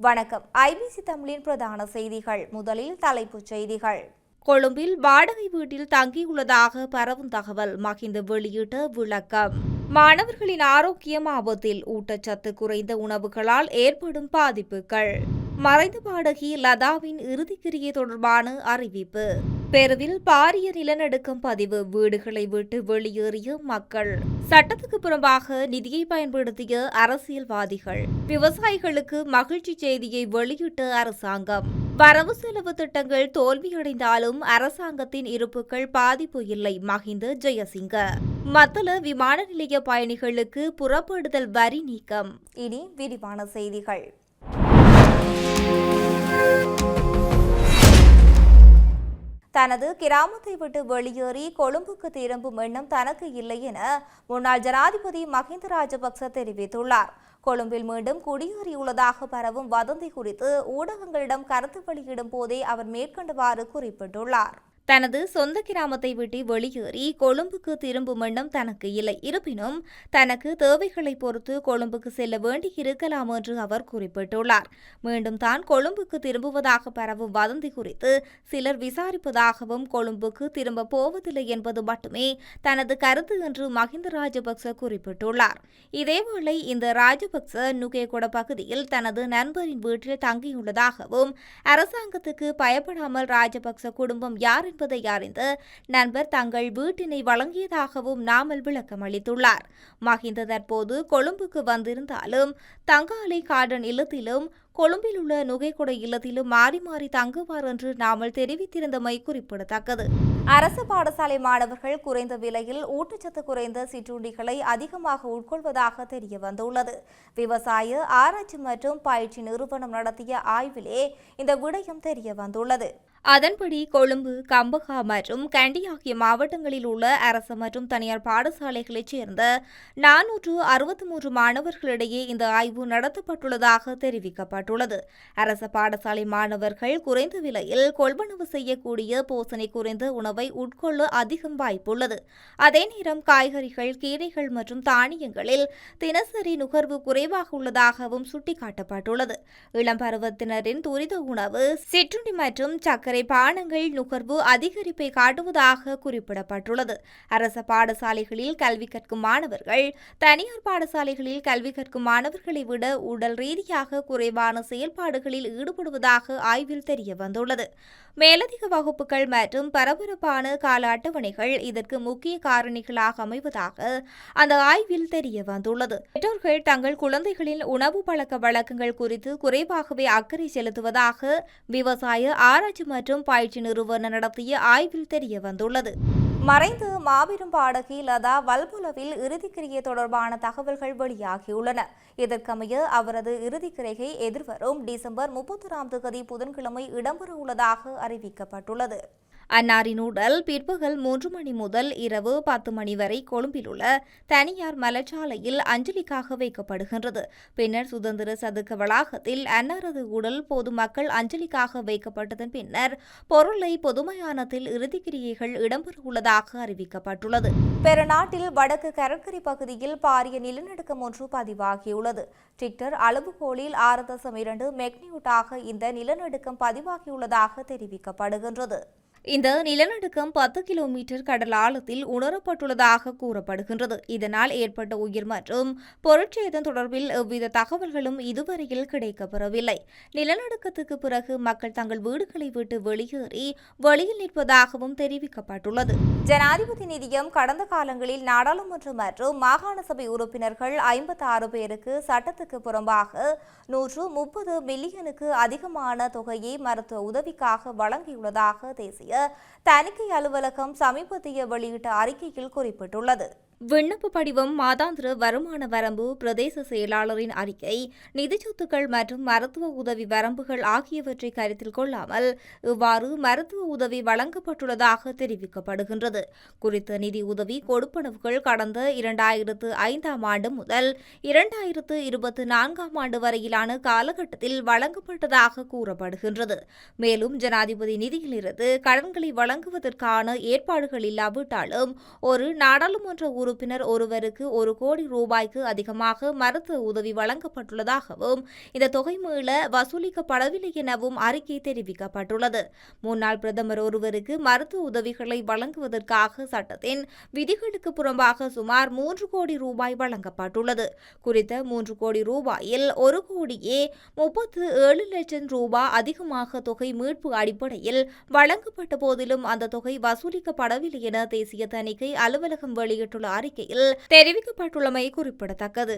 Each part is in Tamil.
வணக்கம். ஐபிசி தமிழின் பிரதான செய்திகள். முதலில் தலைப்புச் செய்திகள். கொழும்பில் வாடகை வீட்டில் தங்கியுள்ளதாக பரவும் தகவல். மஹிந்த வெளியிட்ட விளக்கம். மாணவர்களின் ஆரோக்கியம் ஆபத்தில். ஊட்டச்சத்து குறைந்த உணவுகளால் ஏற்படும் பாதிப்புகள். மறைந்த பாடகி லதாவின் இறுதிக்கிரியை தொடர்பான அறிவிப்பு. பெருவில் பாரிய நிலநடுக்கம் பதிவு. வீடுகளை விட்டு வெளியேறிய மக்கள். சட்டத்துக்கு புறம்பாக நிதியை பயன்படுத்திய அரசியல்வாதிகள். விவசாயிகளுக்கு மகிழ்ச்சி செய்தியை வெளியிட்ட அரசாங்கம். வரவு செலவு திட்டங்கள் தோல்வியடைந்தாலும் அரசாங்கத்தின் இருப்புகள் பாதிப்பு இல்லை. மஹிந்த ஜெயசிங்க. மத்தள விமான நிலைய பயணிகளுக்கு புறப்படுதல் வரி நீக்கம். இனி விரிவான செய்திகள். தனது கிராமத்தை விட்டு வெளியேறி கொழும்புக்கு திரும்பும் எண்ணம் தனக்கு இல்லை என முன்னாள் ஜனாதிபதி மஹிந்த ராஜபக்ச தெரிவித்துள்ளார். கொழும்பில் மீண்டும் குடியேறியுள்ளதாக பரவும் வதந்தி குறித்து ஊடகங்களிடம் கருத்து வெளியிடும் போதே அவர் மேற்கண்டவாறு குறிப்பிட்டுள்ளார். தனது சொந்த கிராமத்தை விட்டு வெளியேறி கொழும்புக்கு திரும்பும் எண்ணம் தனக்கு இல்லை. இருப்பினும் தனக்கு தேவைகளை பொறுத்து கொழும்புக்கு செல்ல வேண்டியிருக்கலாம் என்று அவர் குறிப்பிட்டுள்ளார். மீண்டும் தான் கொழும்புக்கு திரும்புவதாக பரவும் வதந்தி குறித்து சிலர் விசாரிப்பதாகவும் கொழும்புக்கு திரும்ப போவதில்லை என்பது மட்டுமே தனது கருத்து என்று மஹிந்த ராஜபக்ச குறிப்பிட்டுள்ளார். இதேவேளை இந்த ராஜபக்ச நுகேகொட பகுதியில் தனது நண்பரின் வீட்டில் தங்கியுள்ளதாகவும் அரசாங்கத்துக்கு பயப்படாமல் ராஜபக்ச குடும்பம் யார் என்பதை அறிந்து நண்பர் தங்கள் வீட்டினை வழங்கியதாகவும் நாமல் விளக்கம் அளித்துள்ளார். மஹிந்த தற்போது கொழும்புக்கு வந்திருந்தாலும் தங்காலை கார்டன் இல்லத்திலும் கொழும்பில் உள்ள நுகைகொடை இல்லத்திலும் மாறி மாறி தங்குவார் என்று நாமல் தெரிவித்திருந்தமை குறிப்பிடத்தக்கது. அரசு பாடசாலை மாணவர்கள் குறைந்த விலையில் ஊட்டச்சத்து குறைந்த சிற்றுண்டிகளை அதிகமாக உட்கொள்வதாக தெரிய வந்துள்ளது. விவசாய ஆராய்ச்சி மற்றும் பயிற்சி நிறுவனம் நடத்திய ஆய்விலே இந்த விடயம் தெரிய வந்துள்ளது. அதன்படி கொழும்பு, கம்பகா மற்றும் கண்டி ஆகிய மாவட்டங்களில் உள்ள அரசு மற்றும் தனியார் பாடசாலைகளைச் சேர்ந்த 463 மாணவர்களிடையே இந்த ஆய்வு நடத்தப்பட்டுள்ளதாக தெரிவிக்கப்பட்டுள்ளது. அரசு பாடசாலை மாணவர்கள் குறைந்த விலையில் கொள்வனவு செய்யக்கூடிய போசனை குறைந்த உணவை உட்கொள்ள அதிகம் வாய்ப்புள்ளது. அதே நேரம் காய்கறிகள், கீரைகள் மற்றும் தானியங்களில் தினசரி நுகர்வு குறைவாக உள்ளதாகவும் சுட்டிக்காட்டப்பட்டுள்ளது. இளம் பருவத்தினரின் துரித உணவு, சிற்றுண்டி மற்றும் சக்கரை பானங்கள் நுகர்வு அதிகரிப்பை காட்டுவதாக குறிப்பிடப்பட்டுள்ளது. அரசு பாடசாலைகளில் கல்வி கற்கும் மாணவர்கள் தனியார் பாடசாலைகளில் கல்வி கற்கும் மாணவர்களை விட உடல் ரீதியாக குறைவான செயல்பாடுகளில் ஈடுபடுவதாக ஆய்வில் தெரிய வந்துள்ளது. மேலதிக வகுப்புகள் மற்றும் பரபரப்பான கால அட்டவணைகள் இதற்கு முக்கிய காரணிகளாக அமைவதாக அந்த ஆய்வில் தெரிய வந்துள்ளது. பெற்றோர்கள் தங்கள் குழந்தைகளின் உணவு பழக்க வழக்கங்கள் குறித்து குறைவாகவே அக்கறை செலுத்துவதாக விவசாய ஆராய்ச்சி மற்றும் பயிற்சி நிறுவனம் நடத்திய ஆய்வில் தெரிய வந்துள்ளது. மறைந்த மாபெரும் பாடகி லதா வல்புலவில் இறுதிக்கிரியை தொடர்பான தகவல்கள் வெளியாகியுள்ளன. இதற்கமைய அவரது இறுதிக்கிரியை எதிர்வரும் டிசம்பர் 31 புதன்கிழமை இடம்பெற உள்ளதாக அறிவிக்கப்பட்டுள்ளது. அன்னாரின் உடல் பிற்பகல் 3 மணி முதல் இரவு 10 மணி வரை கொழும்பில் உள்ள தனியார் மலச்சாலையில் அஞ்சலிக்காக வைக்கப்படுகின்றது. பின்னர் சுதந்திர சதுக்க வளாகத்தில் அன்னாரது உடல் பொதுமக்கள் அஞ்சலிக்காக வைக்கப்பட்டதன் பின்னர் பொருளை பொதுமயானத்தில் இறுதிக்கிரியைகள் இடம்பெற உள்ளதாக அறிவிக்கப்பட்டுள்ளது. பெருநாட்டில் வடக்கு கடற்கரை பகுதியில் பாரிய நிலநடுக்கம் ஒன்று பதிவாகியுள்ளது. ரிக்டர் அளவுகோலில் 6.2 மெக்னியூட்டாக இந்த நிலநடுக்கம் பதிவாகியுள்ளதாக தெரிவிக்கப்படுகின்றது. இந்த நிலநடுக்கம் 10 கிலோமீட்டர் கடல் ஆழத்தில் உணரப்பட்டுள்ளதாக கூறப்படுகின்றது. இதனால் ஏற்பட்ட உயிர் மற்றும் பொருட்சேதம் தொடர்பில் எவ்வித தகவல்களும் இதுவரையில் கிடைக்கப்பெறவில்லை. நிலநடுக்கத்துக்கு பிறகு மக்கள் தங்கள் வீடுகளை விட்டு வெளியேறி வெளியில் நிற்பதாகவும் தெரிவிக்கப்பட்டுள்ளது. ஜனாதிபதி நிதியம் கடந்த காலங்களில் நாடாளுமன்ற மற்றும் மாகாண சபை உறுப்பினர்கள் 56 பேருக்கு சட்டத்துக்கு புறம்பாக 130 மில்லியனுக்கு அதிகமான தொகையை மருத்துவ உதவிக்காக வழங்கியுள்ளதாக தேசிய தணிக்கை அலுவலகம் சமீபத்திய வெளியிட்ட அறிக்கையில் குறிப்பிட்டுள்ளது. விண்ணப்ப படிவம், மாதாந்திர வருமான வரம்பு, பிரதேச செயலாளரின் அறிக்கை, நிதி சொத்துக்கள் மற்றும் மருத்துவ உதவி வரம்புகள் ஆகியவற்றை கருத்தில் கொள்ளாமல் இவ்வாறு மருத்துவ உதவி வழங்கப்பட்டுள்ளதாக தெரிவிக்கப்படுகின்றது. குறித்த நிதி உதவி கொடுப்பனவுகள் கடந்த 2005ஆம் ஆண்டு முதல் 2024ஆம் ஆண்டு வரையிலான காலகட்டத்தில் வழங்கப்பட்டதாக கூறப்படுகின்றது. மேலும் ஜனாதிபதி நிதியிலிருந்து கடன்களை வழங்குவதற்கான ஏற்பாடுகள் இல்லாவிட்டாலும் ஒரு நாடாளுமன்ற உறுப்பினர் ஒருவருக்கு 1 கோடி ரூபாய்க்கு அதிகமாக மருத்துவ உதவி வழங்கப்பட்டுள்ளதாகவும் இந்த தொகை மீள வசூலிக்கப்படவில்லை எனவும் அறிக்கை தெரிவிக்கப்பட்டுள்ளது. முன்னாள் பிரதமர் ஒருவருக்கு மருத்துவ உதவிகளை வழங்குவதற்காக சட்டத்தின் விதிகளுக்கு புறம்பாக சுமார் 3 கோடி ரூபாய் வழங்கப்பட்டுள்ளது. குறித்த 3 கோடி ரூபாயில் 1 கோடியே 37 லட்சம் ரூபாய் அதிகமாக தொகை மீட்பு அடிப்படையில் வழங்கப்பட்ட போதிலும் அந்த தொகை வசூலிக்கப்படவில்லை என தேசிய தணிக்கை அலுவலகம் வெளியிட்டுள்ள அறிக்கையில் தெரிவிக்கப்பட்டுள்ளமை குறிப்பிடத்தக்கது.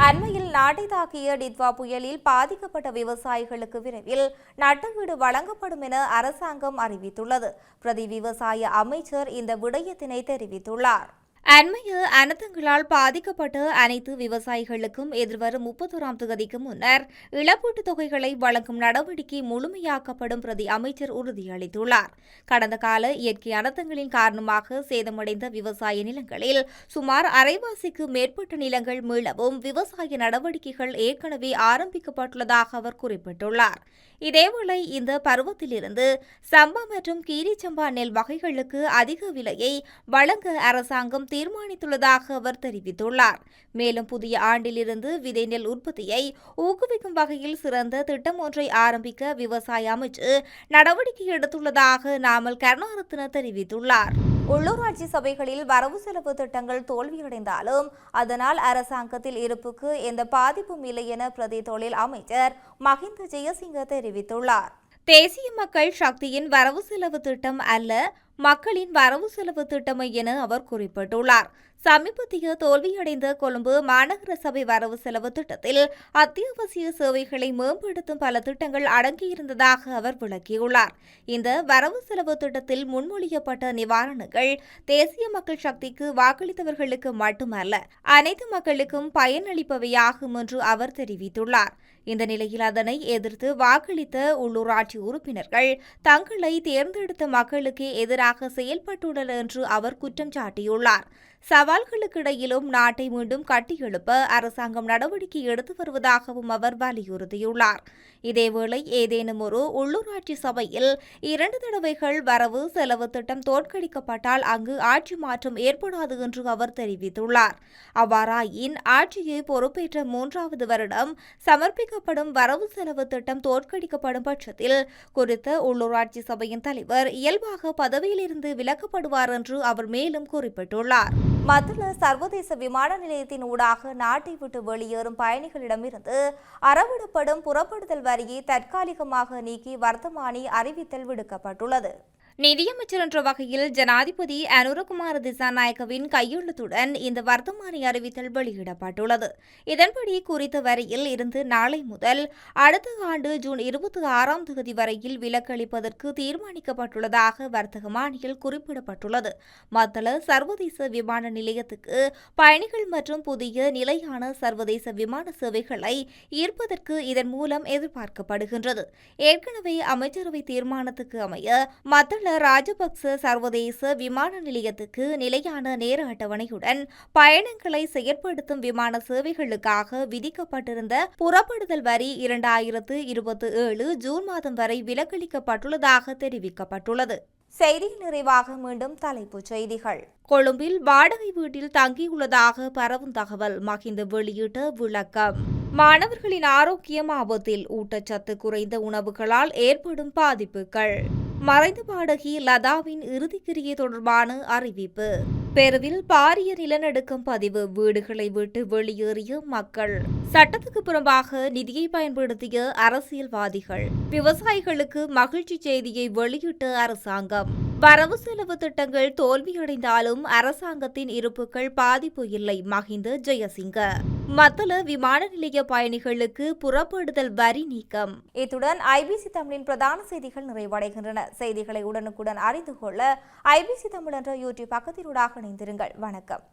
அண்மையில் நாட்டை தாக்கிய டிட்வா புயலில் பாதிக்கப்பட்ட விவசாயிகளுக்கு விரைவில் நட்டஈடு வழங்கப்படும் என அரசாங்கம் அறிவித்துள்ளது. பிரதி விவசாய அமைச்சர் இந்த விடயத்தினை தெரிவித்துள்ளார். அண்மைய அனர்த்தங்களால் பாதிக்கப்பட்ட அனைத்து விவசாயிகளுக்கும் எதிர்வரும் 31ஆம் தேதிக்கு முன்னர் இழப்பீட்டுத் தொகைகளை வழங்கும் நடவடிக்கை முழுமையாக்கப்படும் பிரதி அமைச்சர் உறுதியளித்துள்ளார். கடந்த கால இயற்கை அனர்த்தங்களின் காரணமாக சேதமடைந்த விவசாய நிலங்களில் சுமார் அரைவாசிக்கு மேற்பட்ட நிலங்கள் மீளவும் விவசாய நடவடிக்கைகள் ஏற்கனவே ஆரம்பிக்கப்பட்டுள்ளதாக அவர் குறிப்பிட்டுள்ளார். இதேவேளை இந்த பருவத்திலிருந்து சம்பா மற்றும் கீரிச்சம்பா நெல் வகைகளுக்கு அதிக விலையை வழங்க அரசாங்கம் தீர்மானித்துள்ளதாக அவர் தெரிவித்துள்ளார். மேலும் புதிய ஆண்டிலிருந்து விதை நெல் உற்பத்தியை ஊக்குவிக்கும் வகையில் சிறந்த திட்டம் ஒன்றை ஆரம்பிக்க விவசாய அமைச்சு நடவடிக்கை எடுத்துள்ளதாக நாமல் கருணாரத்ன தெரிவித்துள்ளார். உள்ளூராட்சி சபைகளில் வரவு செலவு திட்டங்கள் தோல்வியடைந்தாலும் அதனால் அரசாங்கத்தில் இருப்புக்கு எந்த பாதிப்பும் இல்லை என பிரதி தொழில் அமைச்சர் மஹிந்த ஜெயசிங்க தெரிவித்துள்ளார். தேசிய மக்கள் சக்தியின் வரவு செலவு திட்டம் அல்ல, மக்களின் வரவு செலவு திட்டமை என அவர் குறிப்பிட்டுள்ளார். சமீபத்திய தோல்வியடைந்த கொழும்பு மாநகர சபை வரவு செலவு திட்டத்தில் அத்தியாவசிய சேவைகளை மேம்படுத்தும் பல திட்டங்கள் அடங்கியிருந்ததாக அவர் விளக்கியுள்ளார். இந்த வரவு செலவு திட்டத்தில் முன்மொழியப்பட்ட நிவாரணங்கள் தேசிய மக்கள் சக்திக்கு வாக்களித்தவர்களுக்கு மட்டுமல்ல, அனைத்து மக்களுக்கும் பயனளிப்பவையாகும் என்று அவர் தெரிவித்துள்ளார். இந்த நிலையில் அதனை எதிர்த்து வாக்களித்த உள்ளூராட்சி உறுப்பினர்கள் தங்களை தேர்ந்தெடுத்த மக்களுக்கு எதிராக செயல்பட்டுள்ளனர் என்று அவர் குற்றம் சாட்டியுள்ளார். சவால்களுக்கிடையிலும் நாட்டை மீண்டும் கட்டியெழுப்ப அரசாங்கம் நடவடிக்கை எடுத்து வருவதாகவும் அவர் வலியுறுத்தியுள்ளார். இதேவேளை ஏதேனும் ஒரு உள்ளூராட்சி சபையில் 2 தடவைகள் வரவு செலவு திட்டம் தோற்கடிக்கப்பட்டால் அங்கு ஆட்சி மாற்றம் ஏற்படாது என்று அவர் தெரிவித்துள்ளார். அவ்வாறாயின் ஆட்சியை பொறுப்பேற்ற 3வது வருடம் சமர்ப்பிக்கப்படும் வரவு செலவு திட்டம் தோற்கடிக்கப்படும் பட்சத்தில் குறித்த உள்ளூராட்சி சபையின் தலைவர் இயல்பாக பதவியிலிருந்து விலக்கப்படுவார் என்று அவர் மேலும் குறிப்பிட்டுள்ளார். மதுர சர்வதேச விமான நிலையத்தின் ஊடாக நாட்டை விட்டு வெளியேறும் பயணிகளிடமிருந்து அறவிடப்படும் புறப்படுதல் வரியை தற்காலிகமாக நீக்கி வர்த்தமானி அறிவித்தல் விடுக்கப்பட்டுள்ளது. நிதியமைச்சர் என்ற வகையில் ஜனாதிபதி அனுரகுமார திசாநாயக்கவின் கையெழுத்துடன் இந்த வர்த்தமானி அறிவித்தல் வெளியிடப்பட்டுள்ளது. இதன்படி குறித்த வரியில் இருந்து நாளை முதல் அடுத்த ஆண்டு ஜூன் 26ஆம் தேதி வரையில் விலக்களிப்பதற்கு தீர்மானிக்கப்பட்டுள்ளதாக வர்த்தகமானியில் குறிப்பிடப்பட்டுள்ளது. மத்தள சர்வதேச விமான நிலையத்துக்கு பயணிகள் மற்றும் புதிய நிலையான சர்வதேச விமான சேவைகளை ஈர்ப்பதற்கு இதன் மூலம் எதிர்பார்க்கப்படுகின்றது. ஏற்கனவே அமைச்சரவை தீர்மானத்துக்கு அமைய மத்தள ராஜபக்ச சர்வதேச விமான நிலையத்துக்கு நிலையான நேர அட்டவணையுடன் பயணங்களை செயற்படுத்தும் விமான சேவைகளுக்காக விதிக்கப்பட்டிருந்த புறப்படுதல் வரி 2027 ஜூன் மாதம் வரை விலக்களிக்கப்பட்டுள்ளதாக தெரிவிக்கப்பட்டுள்ளது. செய்தி நிறைவாக மீண்டும் தலைப்புச் செய்திகள். கொழும்பில் வாடகை வீட்டில் தங்கியுள்ளதாக பரவும் தகவல், மஹிந்த வெளியிட்ட விளக்கம். மாணவர்களின் ஆரோக்கியம் ஆபத்தில், ஊட்டச்சத்து குறைந்த உணவுகளால் ஏற்படும் பாதிப்புகள். மறைந்த பாடகி லதாவின் இறுதிக்கிரியை தொடர்பான அறிவிப்பு. பெருவில் பாரிய நிலநடுக்கம் பதிவு, வீடுகளை விட்டு வெளியேறிய மக்கள். சட்டத்துக்கு புறம்பாக நிதியை பயன்படுத்திய அரசியல்வாதிகள். விவசாயிகளுக்கு மகிழ்ச்சி செய்தியை வெளியிட்ட அரசாங்கம். வரவு செலவு திட்டங்கள் தோல்வியடைந்தாலும் அரசாங்கத்தின் இருப்புகள் பாதிப்பு இல்லை, மஹிந்த ஜெயசிங்க. மத்தள விமான நிலைய பயணிகளுக்கு புறப்படுதல் வரி நீக்கம். இத்துடன் ஐபிசி தமிழின் பிரதான செய்திகள் நிறைவடைகின்றன. செய்திகளை உடனுக்குடன் அறிந்து கொள்ள ஐபிசி தமிழ் என்ற யூடியூப் பக்கத்தினூடாக இணைந்திருங்கள். வணக்கம்.